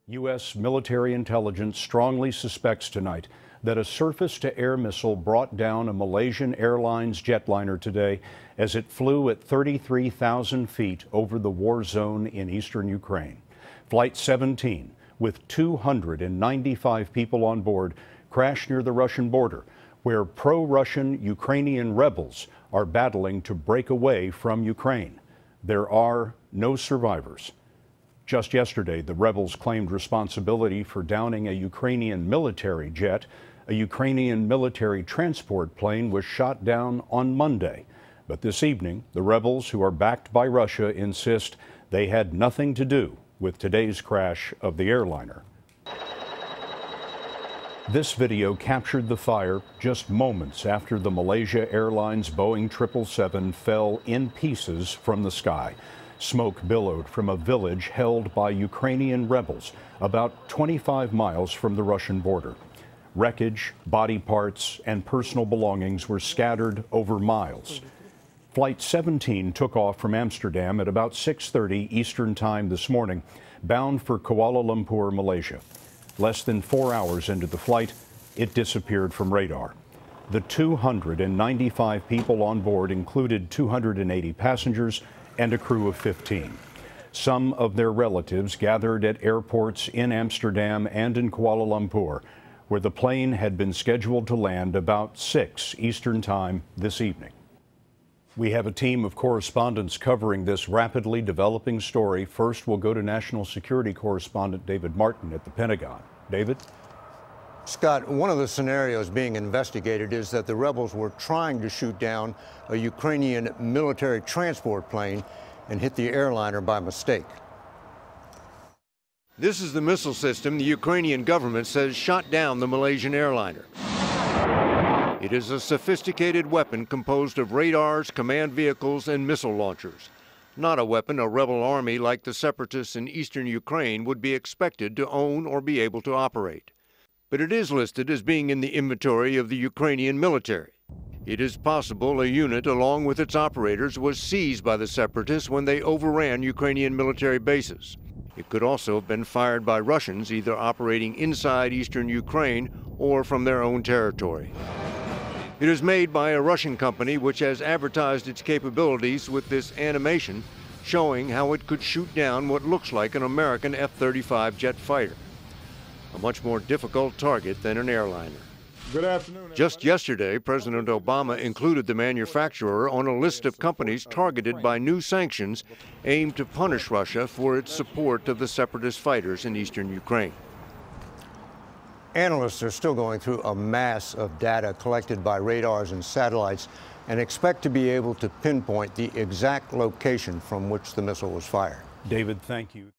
U.S. military intelligence strongly suspects tonight that a surface-to-air missile brought down a Malaysian Airlines jetliner today as it flew at 33,000 feet over the war zone in eastern Ukraine. Flight 17, with 295 people on board, crashed near the Russian border, where pro-Russian Ukrainian rebels are battling to break away from Ukraine. There are no survivors. Just yesterday, the rebels claimed responsibility for downing a Ukrainian military jet. A Ukrainian military transport plane was shot down on Monday. But this evening, the rebels, who are backed by Russia, insist they had nothing to do with today's crash of the airliner. This video captured the fire just moments after the Malaysia Airlines Boeing 777 fell in pieces from the sky. Smoke billowed from a village held by Ukrainian rebels about 25 miles from the Russian border. Wreckage, body parts, and personal belongings were scattered over miles. Flight 17 took off from Amsterdam at about 6:30 Eastern Time this morning, bound for Kuala Lumpur, Malaysia. Less than 4 hours into the flight, it disappeared from radar. The 295 people on board included 280 passengers and a crew of 15. Some of their relatives gathered at airports in Amsterdam and in Kuala Lumpur, where the plane had been scheduled to land about 6 Eastern Time this evening. We have a team of correspondents covering this rapidly developing story. First, we'll go to National Security Correspondent David Martin at the Pentagon. David? Scott, one of the scenarios being investigated is that the rebels were trying to shoot down a Ukrainian military transport plane and hit the airliner by mistake. This is the missile system the Ukrainian government says shot down the Malaysian airliner. It is a sophisticated weapon composed of radars, command vehicles, and missile launchers. Not a weapon a rebel army like the separatists in eastern Ukraine would be expected to own or be able to operate. But it is listed as being in the inventory of the Ukrainian military. It is possible a unit, along with its operators, was seized by the separatists when they overran Ukrainian military bases. It could also have been fired by Russians, either operating inside eastern Ukraine or from their own territory. It is made by a Russian company which has advertised its capabilities with this animation showing how it could shoot down what looks like an American F-35 jet fighter. A much more difficult target than an airliner. Good afternoon. Just yesterday, President Obama included the manufacturer on a list of companies targeted by new sanctions aimed to punish Russia for its support of the separatist fighters in eastern Ukraine. Analysts are still going through a mass of data collected by radars and satellites and expect to be able to pinpoint the exact location from which the missile was fired. David, thank you.